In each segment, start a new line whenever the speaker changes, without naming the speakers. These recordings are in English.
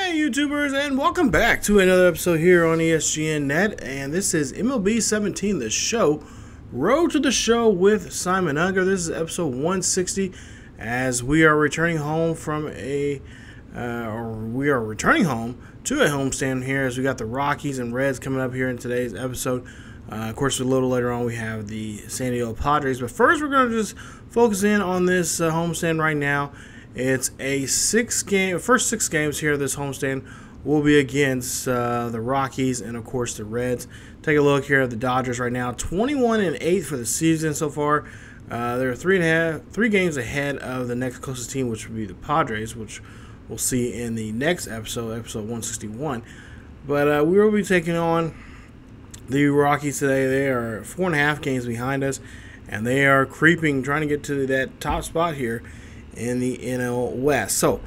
Hey YouTubers, and welcome back to another episode here on ESGNet, and this is MLB 17, the show, Road to the Show with Simon Unger. This is episode 160, as we are returning home from to a homestand here, as we got the Rockies and Reds coming up here in today's episode. Of course, a little later on we have the San Diego Padres, but first we're going to just focus in on this homestand right now. It's a first six games here. This homestand will be against the Rockies and, of course, the Reds. Take a look here at the Dodgers right now. 21-8 for the season so far. They're three games ahead of the next closest team, which would be the Padres, which we'll see in the next episode, episode 161. But we will be taking on the Rockies today. They are 4.5 games behind us, and they are creeping, trying to get to that top spot here in the NL West. So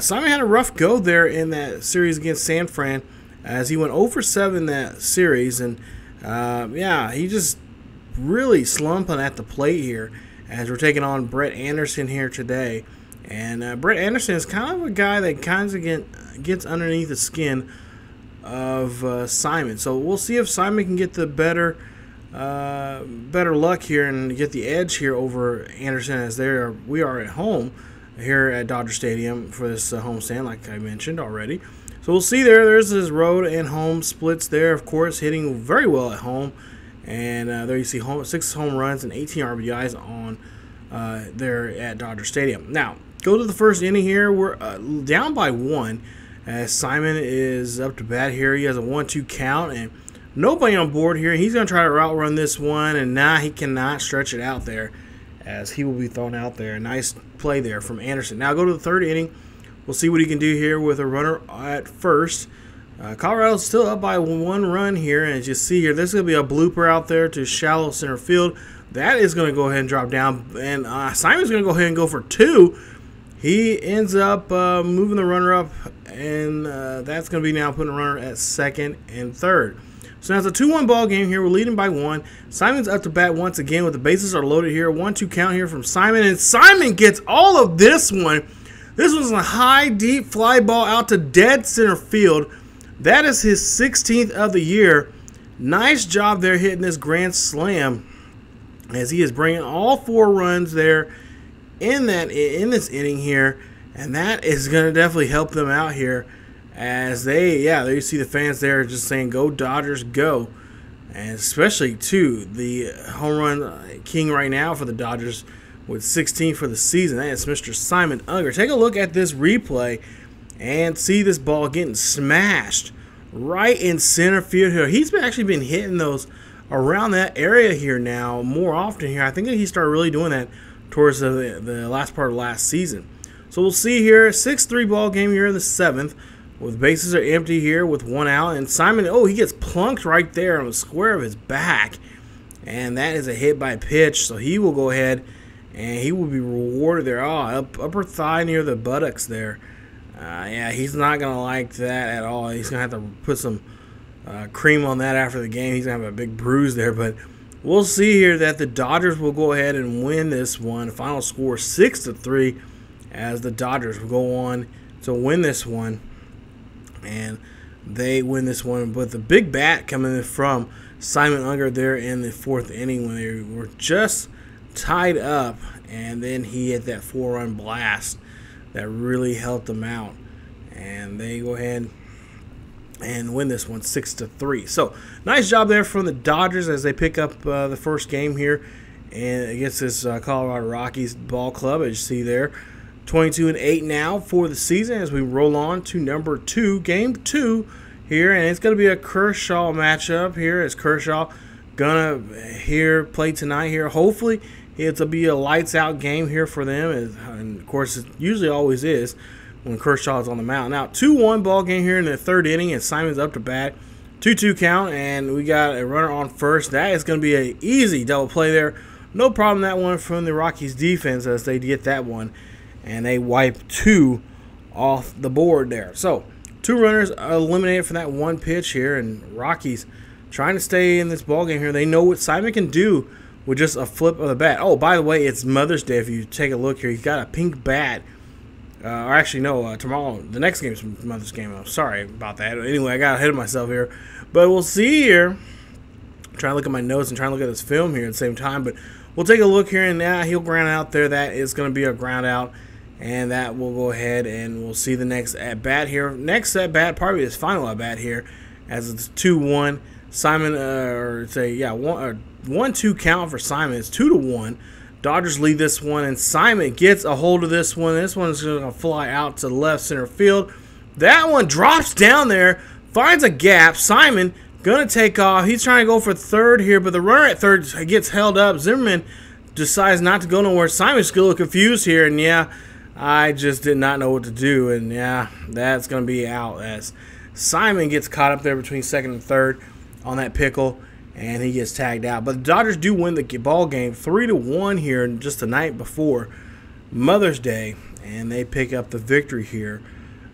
Simon had a rough go there in that series against San Fran, as he went 0-for-7 that series, and yeah, he just really slumping at the plate here as we're taking on Brett Anderson here today. And Brett Anderson is kind of a guy that kind of gets underneath the skin of Simon. So we'll see if Simon can get the better luck here and get the edge here over Anderson, as we are at home here at Dodger Stadium for this homestand, like I mentioned already. So we'll see there's his road and home splits there, of course, hitting very well at home. And there you see 6 home runs and 18 RBIs on there at Dodger Stadium. Now, go to the first inning here. We're down by 1 as Simon is up to bat here. He has a 1-2 count and nobody on board here. He's going to try to route run this one, and now he cannot stretch it out there, as he will be thrown out there. Nice play there from Anderson. Now go to the third inning. We'll see what he can do here with a runner at first. Colorado's still up by 1 run here, and as you see here, there's going to be a blooper out there to shallow center field. That is going to go ahead and drop down, and Simon's going to go ahead and go for 2. He ends up moving the runner up, and that's going to be now putting a runner at second and third. So now it's a 2-1 ball game here. We're leading by 1. Simon's up to bat once again with the bases are loaded here. 1-2 count here from Simon, and Simon gets all of this one. This was a high, deep fly ball out to dead center field. That is his 16th of the year. Nice job there hitting this grand slam, as he is bringing all 4 runs there in this inning here, and that is going to definitely help them out here. As there you see the fans there just saying, "Go Dodgers, go!" And especially too the home run king right now for the Dodgers with 16 for the season. That is Mr. Simon Unger. Take a look at this replay and see this ball getting smashed right in center field here. He's actually been hitting those around that area here now more often here. I think that he started really doing that towards the last part of last season. So we'll see here, 6-3 ball game here in the 7th. With bases are empty here with 1 out. And Simon, he gets plunked right there on the square of his back. And that is a hit by pitch. So he will go ahead and he will be rewarded there. Upper thigh near the buttocks there. Yeah, he's not going to like that at all. He's going to have to put some cream on that after the game. He's going to have a big bruise there. But we'll see here that the Dodgers will go ahead and win this one. Final score 6-3, as the Dodgers will go on to win this one. And they win this one with a big bat coming in from Simon Unger there in the 4th inning when they were just tied up, and then he hit that 4-run blast that really helped them out, and they go ahead and win this one 6-3. So nice job there from the Dodgers as they pick up the first game here and against this Colorado Rockies ball club, as you see there. 22-8 now for the season as we roll on to number 2, game 2 here, and it's going to be a Kershaw matchup here. As Kershaw gonna play tonight here. Hopefully it'll be a lights out game here for them, and of course it usually always is when Kershaw is on the mound. Now 2-1 ball game here in the 3rd inning, and Simon's up to bat. 2-2 count, and we got a runner on first. That is going to be an easy double play there. No problem that one from the Rockies defense, as they get that one. And they wipe 2 off the board there. So 2 runners eliminated from that 1 pitch here, and Rockies trying to stay in this ballgame here. They know what Simon can do with just a flip of the bat. Oh, by the way, it's Mother's Day. If you take a look here, he's got a pink bat Or actually, no, tomorrow, the next game is Mother's Game. I'm sorry about that. Anyway, I got ahead of myself here. But we'll see here. I'm trying to look at my notes and trying to look at this film here at the same time. But we'll take a look here, and now he'll ground out there. That is going to be a ground out. And that will go ahead, and we'll see the next at-bat here. Next at-bat, probably his final at-bat here, as it's 2-1. Simon, or say, yeah, 1-2 count for Simon. It's 2-1. Dodgers lead this one, and Simon gets a hold of this one. This one's going to fly out to left center field. That one drops down there, finds a gap. Simon going to take off. He's trying to go for third here, but the runner at third gets held up. Zimmerman decides not to go nowhere. Simon's still a little confused here, and yeah, I just did not know what to do, and yeah, that's going to be out as Simon gets caught up there between second and third on that pickle, and he gets tagged out. But the Dodgers do win the ball game 3-1 here just the night before Mother's Day, and they pick up the victory here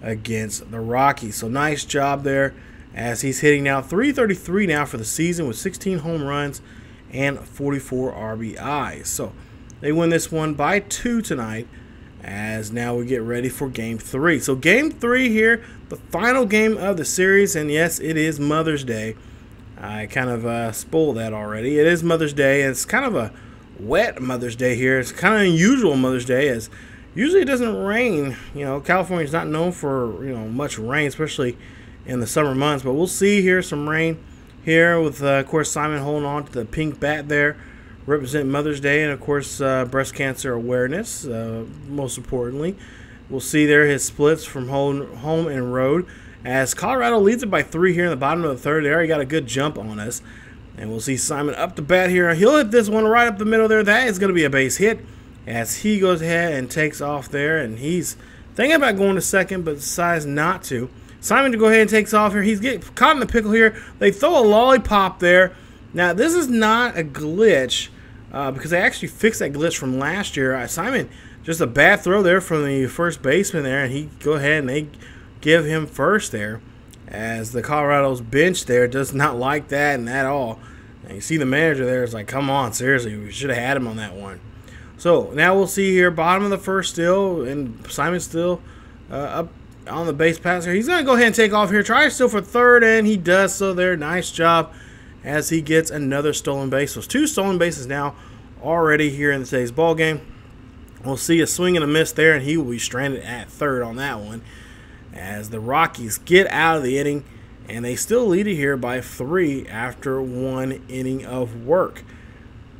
against the Rockies. So nice job there as he's hitting now .333 now for the season with 16 home runs and 44 RBIs. So they win this one by 2 tonight, as now we get ready for Game 3. So Game 3 here, the final game of the series, and yes, it is Mother's Day. I kind of spoiled that already. It is Mother's Day, and it's kind of a wet Mother's Day here. It's kind of unusual Mother's Day, as usually it doesn't rain. You know, California's not known for, you know, much rain, especially in the summer months. But we'll see here some rain here with, of course, Simon holding on to the pink bat there, represent Mother's Day, and of course breast cancer awareness, most importantly. We'll see there his splits from home and road, as Colorado leads it by 3 here in the bottom of the third. They already got a good jump on us, and we'll see Simon up the bat here. He'll hit this one right up the middle there. That is going to be a base hit, as he goes ahead and takes off there, and he's thinking about going to second but decides not to. Simon to go ahead and takes off here. He's getting caught in the pickle here. They throw a lollipop there. Now, this is not a glitch, because they actually fixed that glitch from last year. Simon, just a bad throw there from the first baseman there, and he go ahead and they give him first there, as the Colorado's bench there does not like that and at all. And you see the manager there is like, come on, seriously, we should have had him on that one. So now we'll see here, bottom of the first still, and Simon's still up on the base pass here. He's going to go ahead and take off here, try still for third, and he does so there. Nice job, as he gets another stolen base. So 2 stolen bases now already here in today's ball game. We'll see a swing and a miss there, and he will be stranded at third on that one, as the Rockies get out of the inning, and they still lead it here by 3 after 1 inning of work.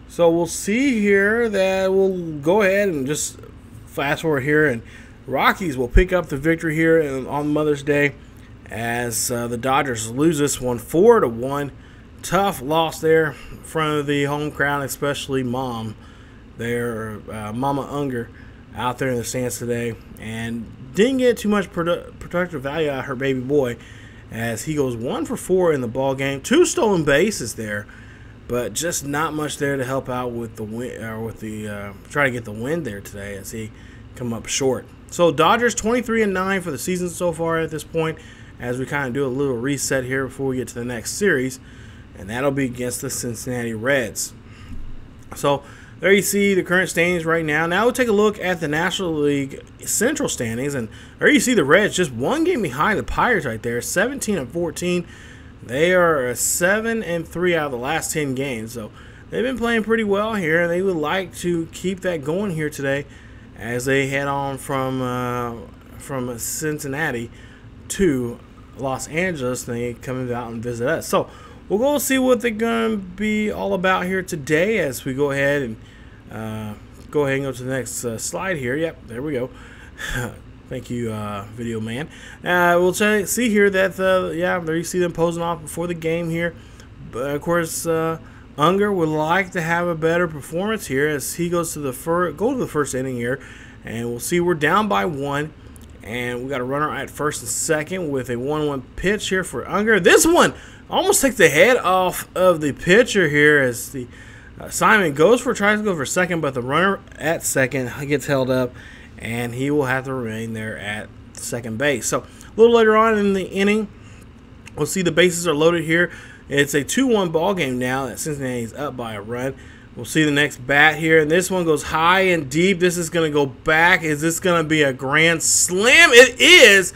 So we'll see here that we'll go ahead and just fast forward here, and Rockies will pick up the victory here on Mother's Day, as the Dodgers lose this one 4-1. Tough loss there in front of the home crowd, especially Mom there, Mama Unger, out there in the stands today, and didn't get too much productive value out of her baby boy, as he goes 1 for 4 in the ball game. 2 stolen bases there, but just not much there to help out with the win, or with the try to get the win there today, as he come up short. So Dodgers 23-9 for the season so far at this point, as we kind of do a little reset here before we get to the next series, and that'll be against the Cincinnati Reds. So there you see the current standings right now. Now we'll take a look at the National League Central standings, and there you see the Reds just 1 game behind the Pirates right there, 17-14. They are 7-3 out of the last 10 games, so they've been playing pretty well here. They would like to keep that going here today, as they head on from Cincinnati to Los Angeles, and they come out and visit us. So we'll go see what they're going to be all about here today, as we go ahead and go to the next slide here. Yep, there we go. Thank you, video man. We'll see here that, there you see them posing off before the game here. But of course, Unger would like to have a better performance here, as he goes to the first inning here, and we'll see we're down by 1, and we got a runner at first and second with a 1-1 pitch here for Unger. This one almost takes the head off of the pitcher here, as the Simon tries to go for second, but the runner at second gets held up, and he will have to remain there at second base. So a little later on in the inning, we'll see the bases are loaded here. It's a 2-1 ball game now that Cincinnati's up by a run. We'll see the next bat here, and this one goes high and deep. This is going to go back. Is this going to be a grand slam? It is.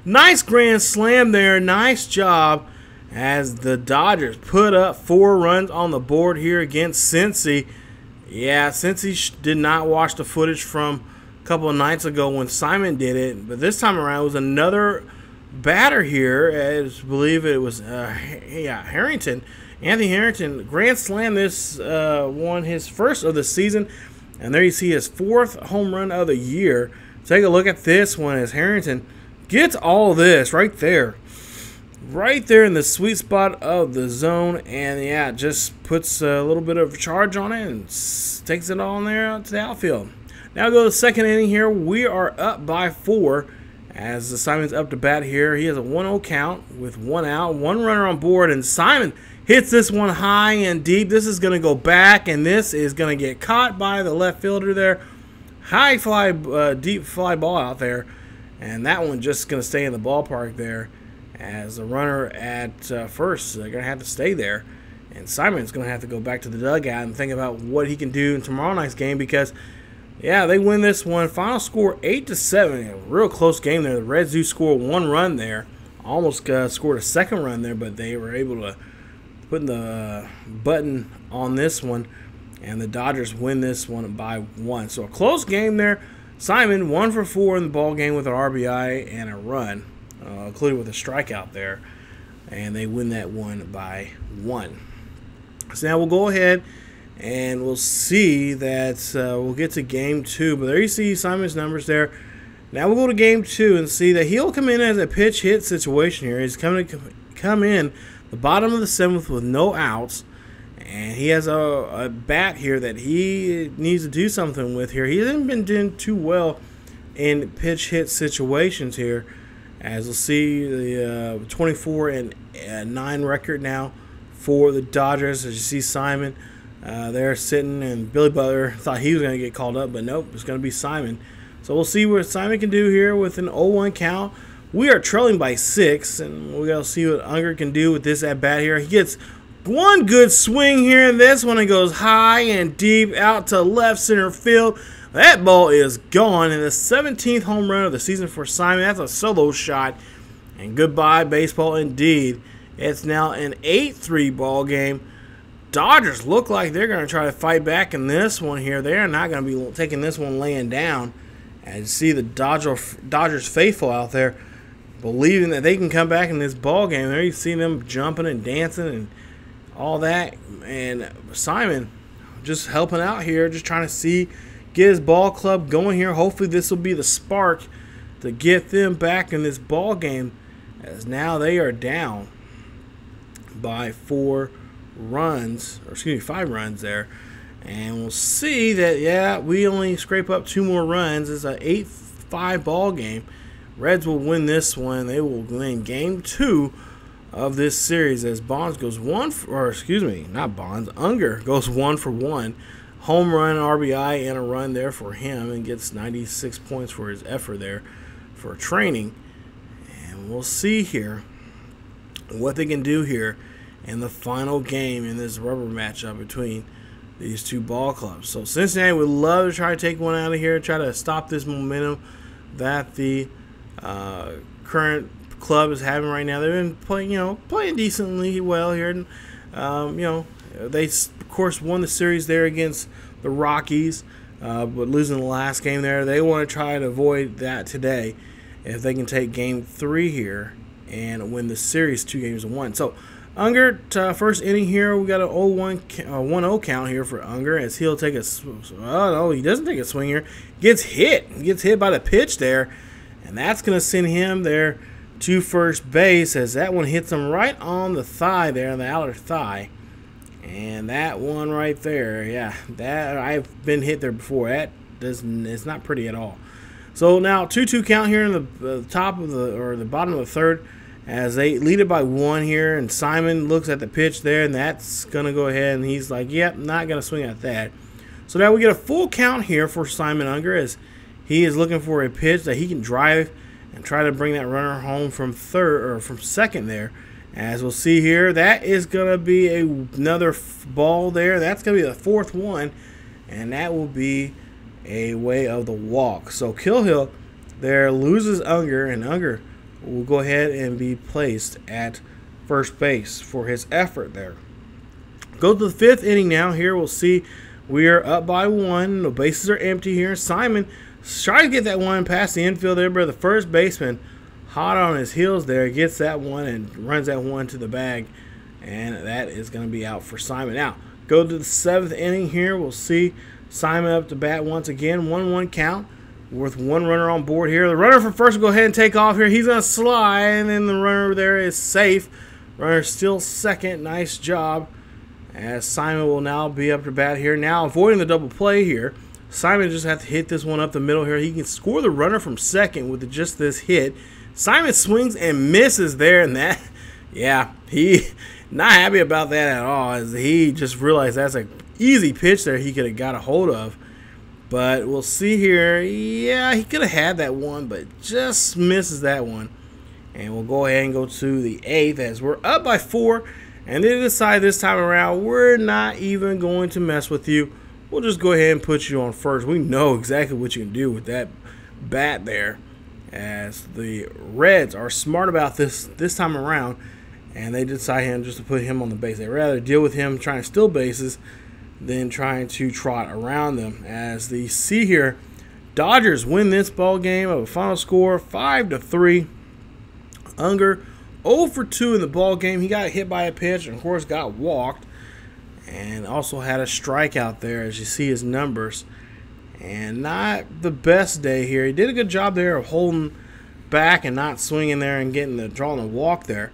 Nice grand slam there. Nice job as the Dodgers put up 4 runs on the board here against Cincy. Yeah, Cincy did not watch the footage from a couple of nights ago when Simon did it, but this time around it was another batter here, as I believe it was Harrington. Anthony Harrington grand slam this one, his first of the season, and there you see his 4th home run of the year. Take a look at this one as Harrington gets all this right there in the sweet spot of the zone, and yeah, just puts a little bit of charge on it and takes it on there to the outfield. Now go to the second inning here. We are up by 4 as Simon's up to bat here. He has a 1-0 count with 1 out, 1 runner on board, and Simon hits this one high and deep. This is going to go back, and this is going to get caught by the left fielder there. High fly, deep fly ball out there, and that one just going to stay in the ballpark there as the runner at first is going to have to stay there. And Simon's going to have to go back to the dugout and think about what he can do in tomorrow night's game because, yeah, they win this one. Final score 8-7. A real close game there. The Reds do score 1 run there. Almost scored a 2nd run there, but they were able to put the button on this one, and the Dodgers win this one by 1. So a close game there. Simon 1 for 4 in the ball game with an RBI and a run, including with a strikeout there, and they win that one by 1. So now we'll go ahead and we'll see that we'll get to game 2. But there you see Simon's numbers there. Now we'll go to game 2 and see that he'll come in as a pitch hit situation here. He's coming to come in the bottom of the 7th with no outs, and he has a bat here that he needs to do something with here. He hasn't been doing too well in pitch hit situations here, as we'll see the 24-9 record now for the Dodgers. As you see Simon there sitting, and Billy Butler thought he was going to get called up, but nope, it's going to be Simon. So we'll see what Simon can do here with an 0-1 count. We are trailing by 6, and we got to see what Unger can do with this at-bat here. He gets one good swing here, and this one it goes high and deep out to left center field. That ball is gone, and the 17th home run of the season for Simon. That's a solo shot, and goodbye baseball indeed. It's now an 8-3 ball game. Dodgers look like they're going to try to fight back in this one here. They're not going to be taking this one laying down. And you see the Dodgers faithful out there believing that they can come back in this ball game. There you see them jumping and dancing and all that. And Simon just helping out here, just trying to get his ball club going here. Hopefully this will be the spark to get them back in this ball game, as now they are down by 5 runs there. And we'll see that, yeah, we only scrape up 2 more runs. It's an 8-5 ball game. Reds will win this one. They will win game 2 of this series as Unger goes 1 for 1. Home run, RBI, and a run there for him, and gets 96 points for his effort there for training. And we'll see here what they can do here in the final game in this rubber matchup between these 2 ball clubs. So Cincinnati would love to try to take one out of here, try to stop this momentum that the current club is having right now. They've been playing decently well here. And, they of course won the series there against the Rockies, but losing the last game there. They want to try to avoid that today if they can take game 3 here and win the series 2-1. So Unger, first inning here, we got an 1-0 count here for Unger, as he'll take a he doesn't take a swing here. Gets hit by the pitch there, and that's going to send him there to first base, as that one hits him right on the thigh there, on the outer thigh. And that one right there, yeah, that I've been hit there before. It's not pretty at all. So now 2-2 count here in the top of the bottom of the 3rd, as they lead it by 1 here, and Simon looks at the pitch there, and that's going to go ahead, and he's like, yep, not going to swing at that. So now we get a full count here for Simon Unger, as he is looking for a pitch that he can drive and try to bring that runner home from second there, As we'll see here, that is going to be another ball there. That's going to be the fourth one, and that will be a way of the walk. So Killhill there loses Unger, and Unger will go ahead and be placed at first base for his effort there. Go to the fifth inning now. Here we'll see we are up by 1. The bases are empty here. Simon tries to get that one past the infield there, but the first baseman, hot on his heels there, gets that one and runs that one to the bag, and that is going to be out for Simon. Now, go to the 7th inning here. We'll see Simon up to bat once again. 1-1 count with 1 runner on board here. The runner from first will go ahead and take off here. He's going to slide, and then the runner there is safe. Runner still second. Nice job. As Simon will now be up to bat here. Now, avoiding the double play here. Simon just has to hit this one up the middle here. He can score the runner from second with just this hit. Simon swings and misses there, and that, yeah, he not happy about that at all, as he just realized that's an easy pitch there he could have got a hold of. But we'll see here. Yeah, he could have had that one, but just misses that one. And we'll go ahead and go to the 8th as we're up by 4. And they decide this time around, we're not even going to mess with you. We'll just go ahead and put you on first. We know exactly what you can do with that bat there. As the Reds are smart about this time around, and they decide just to put him on the base. They'd rather deal with him trying to steal bases than trying to trot around them. As they see here, Dodgers win this ball game of a final score 5-3. Unger 0 for 2 in the ball game. He got hit by a pitch and, of course, got walked, and also had a strikeout there, as you see his numbers. And not the best day here. He did a good job there of holding back and not swinging there and drawing a walk there.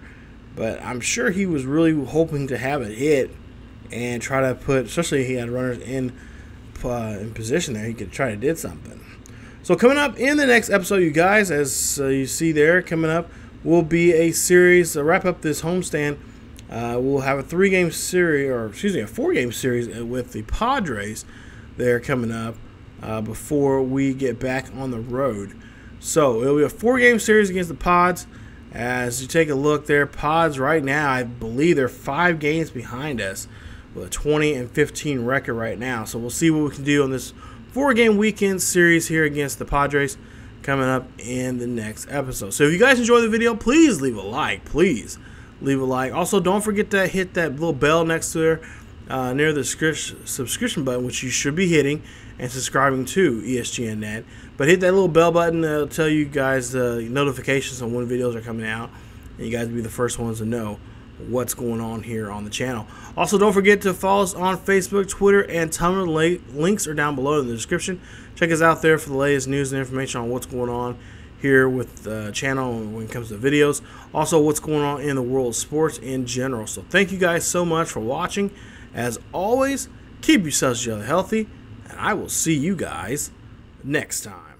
But I'm sure he was really hoping to have it hit and try to put, especially if he had runners in position there, he could try to do something. So coming up in the next episode, you guys, as you see there, coming up will be a series to wrap up this homestand. We'll have a 3-game series, or excuse me, a 4-game series with the Padres there coming up before we get back on the road. So it'll be a 4-game series against the Pods. As you take a look there, Pods right now, I believe they're 5 games behind us with a 20-15 record right now. So we'll see what we can do on this 4-game weekend series here against the Padres coming up in the next episode. So if you guys enjoyed the video, please leave a like. Please leave a like. Also, don't forget to hit that little bell next to there near the subscription button, which you should be hitting, and subscribing to ESGNet. But hit that little bell button. It'll tell you guys the notifications on when videos are coming out, and you guys will be the first ones to know what's going on here on the channel. Also, don't forget to follow us on Facebook, Twitter, and Tumblr. Links are down below in the description. Check us out there for the latest news and information on what's going on here with the channel when it comes to videos. Also, what's going on in the world of sports in general. So thank you guys so much for watching. As always, keep yourselves healthy, and I will see you guys next time.